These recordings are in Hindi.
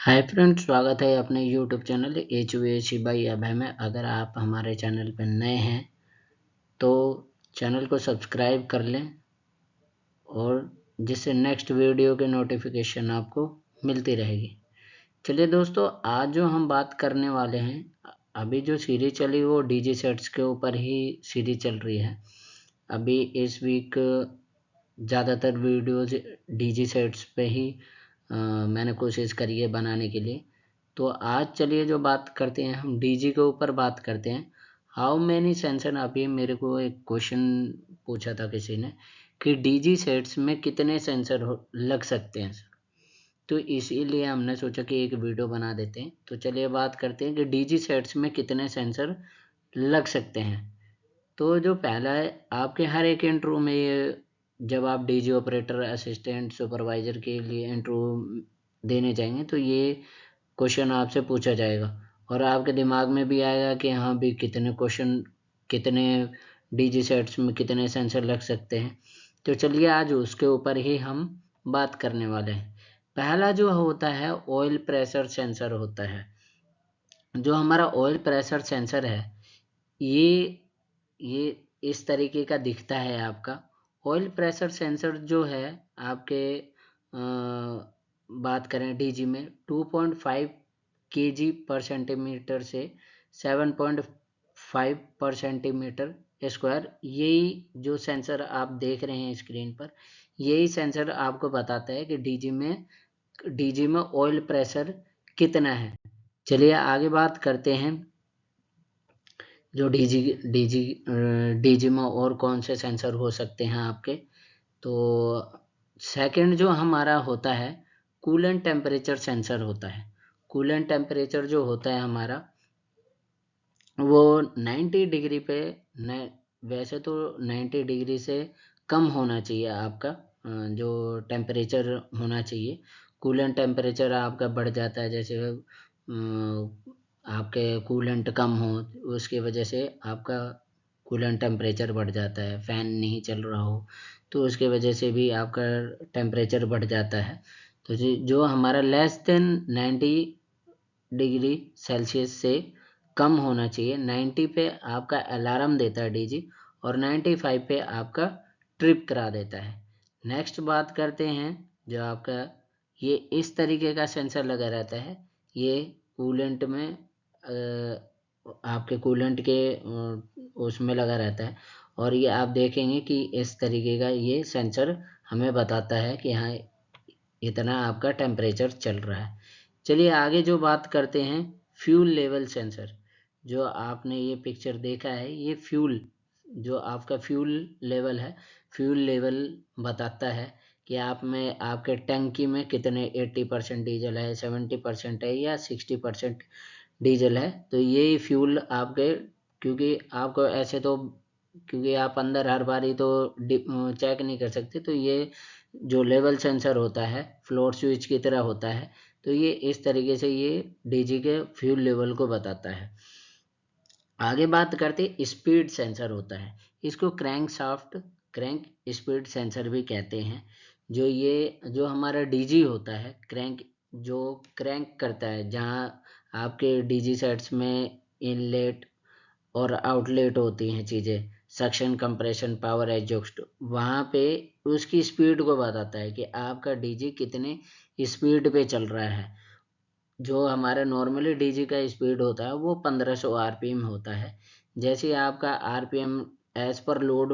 हाय फ्रेंड्स, स्वागत है अपने यूट्यूब चैनल एच बाई अभय में। अगर आप हमारे चैनल पर नए हैं तो चैनल को सब्सक्राइब कर लें और जिससे नेक्स्ट वीडियो के नोटिफिकेशन आपको मिलती रहेगी। चलिए दोस्तों, आज जो हम बात करने वाले हैं, अभी जो सीरीज चली वो डीजी सेट्स के ऊपर ही सीरीज चल रही है। अभी इस वीक ज़्यादातर वीडियोज डीजी सेट्स पे ही मैंने कोशिश करी है बनाने के लिए। तो आज चलिए जो बात करते हैं, हम डीजी के ऊपर बात करते हैं। हाउ मैनी सेंसर, अभी मेरे को एक क्वेश्चन पूछा था किसी ने कि डीजी सेट्स में कितने सेंसर लग सकते हैं। तो इसीलिए हमने सोचा कि एक वीडियो बना देते हैं। तो चलिए बात करते हैं कि डीजी सेट्स में कितने सेंसर लग सकते हैं। तो जो पहला है, आपके हर एक इंटरव्यू में ये, जब आप डीजी ऑपरेटर असिस्टेंट सुपरवाइजर के लिए इंटरव्यू देने जाएंगे तो ये क्वेश्चन आपसे पूछा जाएगा और आपके दिमाग में भी आएगा कि हाँ भी कितने क्वेश्चन, कितने डीजी सेट्स में कितने सेंसर लग सकते हैं। तो चलिए आज उसके ऊपर ही हम बात करने वाले हैं। पहला जो होता है ऑयल प्रेशर सेंसर होता है। जो हमारा ऑयल प्रेशर सेंसर है, ये इस तरीके का दिखता है आपका। ऑयल प्रेशर सेंसर जो है आपके, बात करें डीजी में 2.5 केजी पर सेंटीमीटर से 7.5 पर सेंटीमीटर स्क्वायर, यही जो सेंसर आप देख रहे हैं स्क्रीन पर, यही सेंसर आपको बताता है कि डीजी में ऑयल प्रेशर कितना है। चलिए आगे बात करते हैं, जो डीजी में और कौन से सेंसर हो सकते हैं आपके। तो सेकंड जो हमारा होता है कूलेंट टेम्परेचर सेंसर होता है। कूलेंट टेम्परेचर जो होता है हमारा, वो 90 डिग्री पे वैसे तो 90 डिग्री से कम होना चाहिए आपका, जो टेम्परेचर होना चाहिए। कूलेंट टेम्परेचर आपका बढ़ जाता है, जैसे आपके कूलेंट कम हो उसकी वजह से आपका कूलेंट टेम्परेचर बढ़ जाता है। फ़ैन नहीं चल रहा हो तो उसके वजह से भी आपका टेम्परेचर बढ़ जाता है। तो जो हमारा लेस देन 90 डिग्री सेल्सियस से कम होना चाहिए। 90 पे आपका अलार्म देता है डीजी और 95 पे आपका ट्रिप करा देता है। नेक्स्ट बात करते हैं, जो आपका ये इस तरीके का सेंसर लगा रहता है। ये कूलेंट में, आपके कूलेंट के उसमें लगा रहता है और ये आप देखेंगे कि इस तरीके का ये सेंसर हमें बताता है कि हाँ इतना आपका टेम्परेचर चल रहा है। चलिए आगे जो बात करते हैं फ्यूल लेवल सेंसर। जो आपने ये पिक्चर देखा है, ये फ्यूल, जो आपका फ्यूल लेवल है, फ्यूल लेवल बताता है कि आप में आपके टंकी में कितने 80% डीजल है, 70% है या 60% डीजल है। तो ये फ्यूल आपके, क्योंकि आपको ऐसे तो, क्योंकि आप अंदर हर बारी तो चेक नहीं कर सकते, तो ये जो लेवल सेंसर होता है फ्लोर स्विच की तरह होता है। तो ये इस तरीके से ये डीजी के फ्यूल लेवल को बताता है। आगे बात करते स्पीड सेंसर होता है। इसको क्रैंक स्पीड सेंसर भी कहते हैं। जो हमारा डीजी होता है, जो क्रैंक करता है, जहाँ आपके डीजी सेट्स में इनलेट और आउटलेट होती हैं चीज़ें, सक्शन, कंप्रेशन, पावर एग्जॉस्ट, वहाँ पे उसकी स्पीड को बताता है कि आपका डीजी कितने स्पीड पे चल रहा है। जो हमारा नॉर्मली डीजी का स्पीड होता है वो 1500 आरपीएम होता है। जैसे आपका आरपीएम एज पर लोड,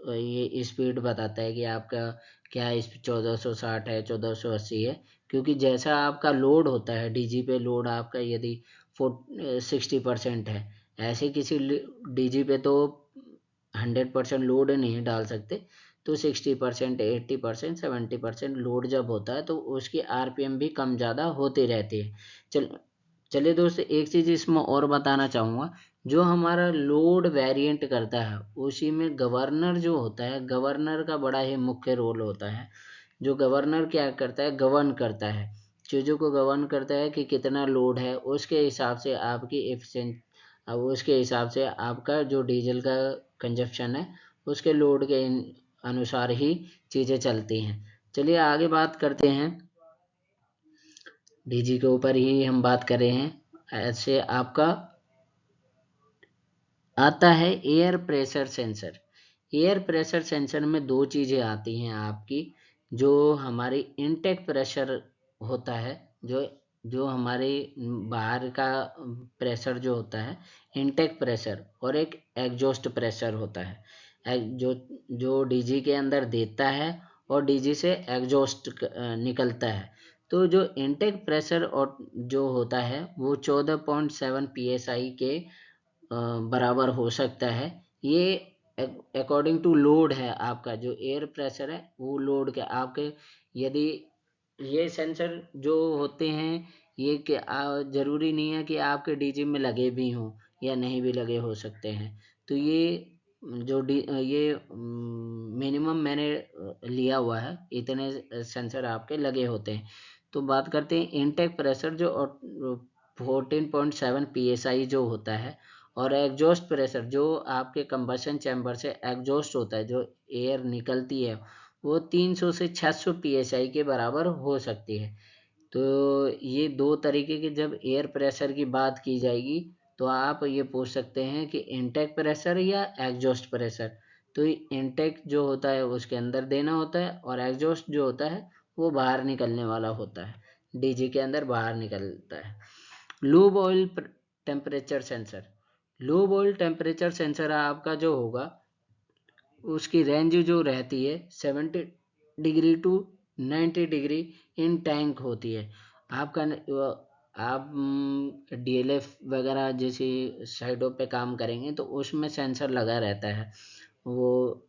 ये स्पीड बताता है कि आपका क्या इस 1460 है, 1480 है। क्योंकि जैसा आपका लोड होता है डीजी पे, लोड आपका यदि 60% है, ऐसे किसी डीजी पे तो 100% लोड नहीं डाल सकते। तो 60%, 80%, 70% लोड जब होता है तो उसकी आरपीएम भी कम ज़्यादा होती रहती है। चलिए दोस्तों, एक चीज़ इसमें और बताना चाहूँगा। जो हमारा लोड वेरिएंट करता है उसी में गवर्नर जो होता है, गवर्नर का बड़ा ही मुख्य रोल होता है। जो गवर्नर क्या करता है, गवर्न करता है, चीज़ों को गवर्न करता है कि कितना लोड है, उसके हिसाब से आपकी एफिशिएंट, अब उसके हिसाब से आपका जो डीजल का कंजप्शन है उसके लोड के अनुसार ही चीज़ें चलती हैं। चलिए आगे बात करते हैं, डीजी के ऊपर ही हम बात कर रहे हैं। ऐसे आपका आता है air pressure sensor. Air pressure sensor में दो चीज़ें आती हैं आपकी, जो हमारी इनटेक प्रेशर होता है, जो जो हमारे बाहर का प्रेशर जो होता है इनटेक प्रेशर, और एक एग्जॉस्ट प्रेशर होता है, जो जो डीजी के अंदर देता है और डीजी से एग्जॉस्ट निकलता है। तो जो इनटेक प्रेशर और जो होता है वो 14.7 psi के बराबर हो सकता है। ये अकॉर्डिंग टू लोड है, आपका जो एयर प्रेशर है वो लोड के आपके, यदि ये सेंसर जो होते हैं ये कि ज़रूरी नहीं है कि आपके डीजी में लगे भी हों या नहीं भी लगे हो सकते हैं। तो ये जो ये मिनिमम मैंने लिया हुआ है, इतने सेंसर आपके लगे होते हैं। तो बात करते हैं इनटेक प्रेशर जो 14.7 psi जो होता है, और एग्जॉस्ट प्रेशर जो आपके कंबशन चैम्बर से एग्जॉस्ट होता है, जो एयर निकलती है वो 300 से 600 psi के बराबर हो सकती है। तो ये दो तरीके के जब एयर प्रेशर की बात की जाएगी तो आप ये पूछ सकते हैं कि इनटेक प्रेशर या एग्जॉस्ट प्रेशर। तो इनटेक जो होता है उसके अंदर देना होता है, और एग्जॉस्ट जो होता है वो बाहर निकलने वाला होता है, डीजी के अंदर बाहर निकलता है। Lube oil temperature sensor. Lube oil temperature sensor आपका जो होगा उसकी रेंज जो रहती है 70 degree to 90 degree in tank होती है। आपका आप डीएलएफ वगैरह जैसी साइडों पे काम करेंगे तो उसमें सेंसर लगा रहता है। वो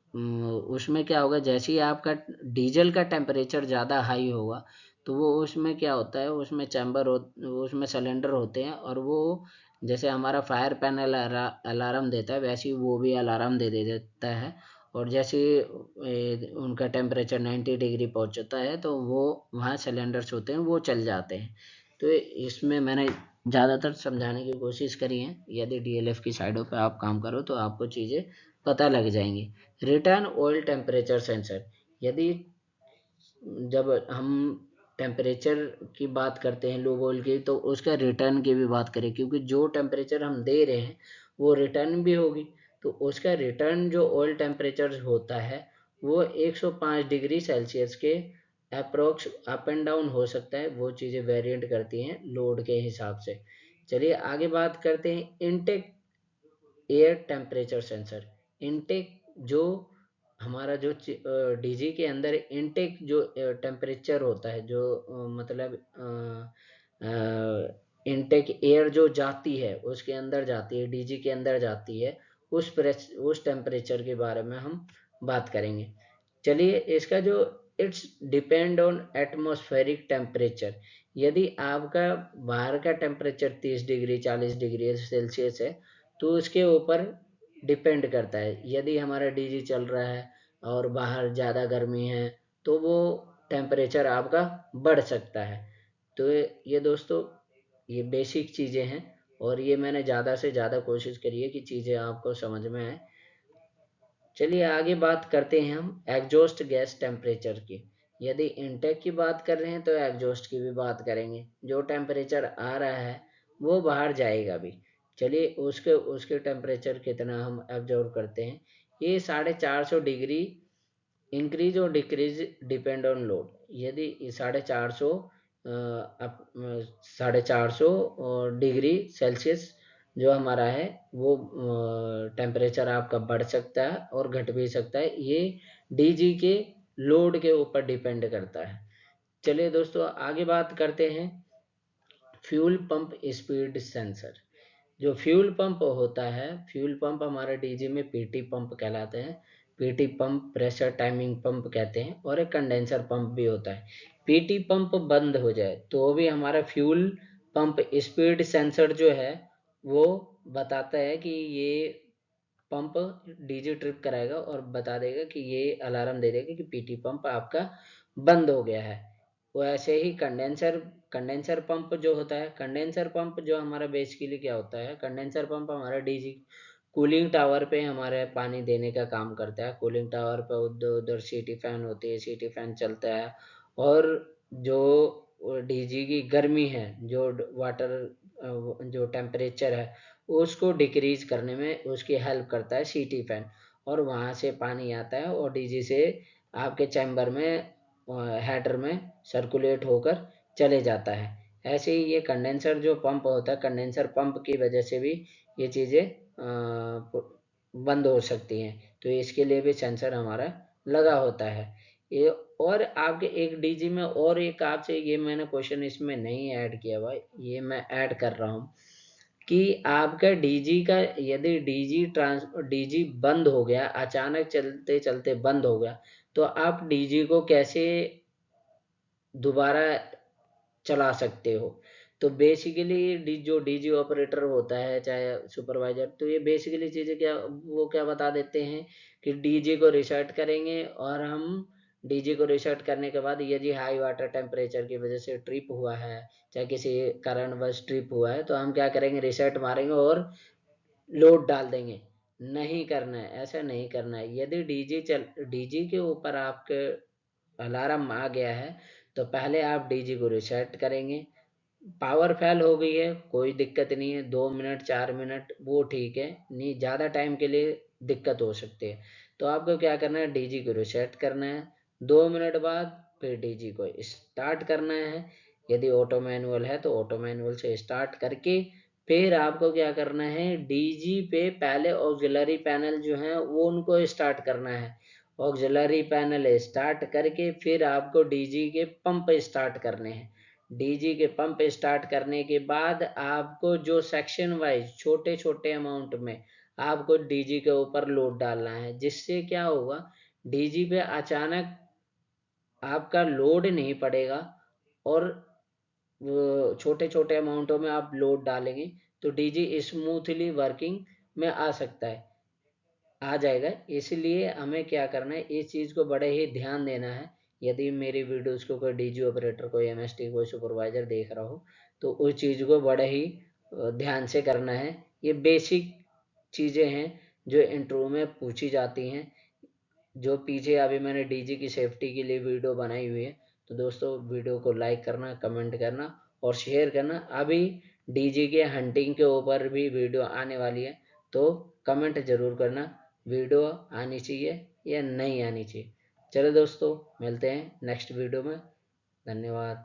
उसमें क्या होगा, जैसे ही आपका डीजल का टेम्परेचर ज़्यादा हाई होगा तो वो उसमें क्या होता है, उसमें चैम्बर हो, उसमें सिलेंडर होते हैं, और वो जैसे हमारा फायर पैनल अलार्म देता है वैसे ही वो भी अलार्म दे देता है। और जैसे उनका टेम्परेचर 90 डिग्री पहुंचता है तो वो वहाँ सिलेंडर्स होते हैं वो चल जाते हैं। तो इसमें मैंने ज़्यादातर समझाने की कोशिश करी है। यदि डीएलएफ की साइडों पे आप काम करो तो आपको चीज़ें पता लग जाएंगी। Return oil temperature sensor. यदि जब हम टेम्परेचर की बात करते हैं लो ऑयल की, तो उसका रिटर्न की भी बात करें, क्योंकि जो टेम्परेचर हम दे रहे हैं वो रिटर्न भी होगी। तो उसका रिटर्न जो ऑयल टेम्परेचर होता है वो 105 डिग्री सेल्सियस के अप्रोक्स अप एंड डाउन हो सकता है। वो चीज़ें वेरिएंट करती हैं लोड के हिसाब से। चलिए आगे बात करते हैं intake air temperature sensor. Intake जो हमारा जो डीजी के अंदर इनटेक जो टेम्परेचर होता है, जो मतलब इनटेक एयर जो जाती है उसके अंदर जाती है, डीजी के अंदर जाती है, उस टेम्परेचर के बारे में हम बात करेंगे। चलिए इसका जो it's depend on atmospheric temperature. यदि आपका बाहर का टेम्परेचर 30 डिग्री 40 डिग्री सेल्सियस है तो उसके ऊपर डिपेंड करता है। यदि हमारा डीजी चल रहा है और बाहर ज़्यादा गर्मी है तो वो टेम्परेचर आपका बढ़ सकता है। तो ये दोस्तों ये बेसिक चीज़ें हैं, और ये मैंने ज़्यादा से ज़्यादा कोशिश करी है कि चीज़ें आपको समझ में आए। चलिए आगे बात करते हैं हम एग्जॉस्ट गैस टेम्परेचर की। यदि इनटेक की बात कर रहे हैं तो एग्जॉस्ट की भी बात करेंगे। जो टेम्परेचर आ रहा है वो बाहर जाएगा भी। चलिए उसके उसके टेम्परेचर कितना हम एब्जॉर्व करते हैं। ये 450 डिग्री इंक्रीज और डिक्रीज डिपेंड ऑन लोड। यदि 450 450 डिग्री सेल्सियस जो हमारा है वो टेम्परेचर आपका बढ़ सकता है और घट भी सकता है। ये डीजी के लोड के ऊपर डिपेंड करता है। चलिए दोस्तों आगे बात करते हैं फ्यूल पंप स्पीड सेंसर। जो फ्यूल पंप होता है, फ्यूल पंप हमारे डीजी में पीटी पंप कहलाते हैं। PT pump pressure timing pump कहते हैं, और एक कंडेंसर पंप भी होता है। पीटी पंप बंद हो जाए तो भी हमारा फ्यूल पंप स्पीड सेंसर जो है वो बताता है कि ये पंप डीजी ट्रिप कराएगा और बता देगा कि ये अलार्म दे देगा कि पीटी पंप आपका बंद हो गया है। वैसे ही कंडेंसर कंडेंसर पंप जो होता है, कंडेंसर पंप जो हमारा बेसिकली क्या होता है, कंडेंसर पंप हमारा डीजी कूलिंग टावर पे हमारे पानी देने का काम करता है। कूलिंग टावर पे उधर उधर सीटी फैन होती है, सीटी फैन चलता है, और जो डीजी की गर्मी है, जो वाटर जो टेम्परेचर है उसको डिक्रीज करने में उसकी हेल्प करता है सीटी फैन, और वहाँ से पानी आता है और डीजी से आपके चैम्बर में हेडर में सर्कुलेट होकर चले जाता है। ऐसे ही ये कंडेंसर जो पंप होता है, कंडेंसर पंप की वजह से भी ये चीज़ें बंद हो सकती हैं, तो इसके लिए भी सेंसर हमारा लगा होता है ये। और आपके एक डीजी में और एक आपसे ये मैंने क्वेश्चन इसमें नहीं ऐड किया भाई, ये मैं ऐड कर रहा हूँ कि आपका डीजी का यदि डीजी बंद हो गया, अचानक चलते चलते बंद हो गया, तो आप डीजी को कैसे दोबारा चला सकते हो। तो बेसिकली जो डीजी ऑपरेटर होता है चाहे सुपरवाइजर, तो ये बेसिकली चीज़ें क्या वो क्या बता देते हैं कि डीजी को रिसेट करेंगे, और हम डीजी को रिसेट करने के बाद यदि हाई वाटर टेम्परेचर की वजह से ट्रिप हुआ है, चाहे किसी कारणवश ट्रिप हुआ है, तो हम क्या करेंगे, रिसेट मारेंगे और लोड डाल देंगे। नहीं करना है, ऐसा नहीं करना है। यदि डीजी के ऊपर आपके अलार्म आ गया है, तो पहले आप डीजी को रिसेट करेंगे। पावर फेल हो गई है, कोई दिक्कत नहीं है, 2 मिनट 4 मिनट वो ठीक है, नहीं ज़्यादा टाइम के लिए दिक्कत हो सकती है। तो आपको क्या करना है, डीजी को रिसेट करना है, 2 मिनट बाद फिर डीजी को स्टार्ट करना है। यदि ऑटो मैनुअल है तो ऑटो मैनुअल से स्टार्ट करके फिर आपको क्या करना है, डीजी पे पहले ऑक्सिलरी पैनल जो है वो उनको स्टार्ट करना है। ऑक्सिलरी पैनल स्टार्ट करके फिर आपको डीजी के पंप स्टार्ट करने हैं। डीजी के पंप स्टार्ट करने के बाद आपको जो सेक्शन वाइज छोटे छोटे अमाउंट में आपको डीजी के ऊपर लोड डालना है, जिससे क्या होगा, डीजी पे अचानक आपका लोड नहीं पड़ेगा, और छोटे छोटे अमाउंटों में आप लोड डालेंगे तो डीजी स्मूथली वर्किंग में आ सकता है, आ जाएगा। इसलिए हमें क्या करना है, इस चीज़ को बड़े ही ध्यान देना है। यदि मेरी वीडियोस को कोई डीजी ऑपरेटर, कोई एमएसटी, कोई सुपरवाइजर देख रहा हो, तो उस चीज़ को बड़े ही ध्यान से करना है। ये बेसिक चीज़ें हैं जो इंट्रो में पूछी जाती हैं, जो पीछे अभी मैंने डीजी की सेफ्टी के लिए वीडियो बनाई हुई है। तो दोस्तों वीडियो को लाइक करना, कमेंट करना और शेयर करना। अभी डीजी के हंटिंग के ऊपर भी वीडियो आने वाली है, तो कमेंट जरूर करना वीडियो आनी चाहिए या नहीं आनी चाहिए। चलो दोस्तों, मिलते हैं नेक्स्ट वीडियो में। धन्यवाद।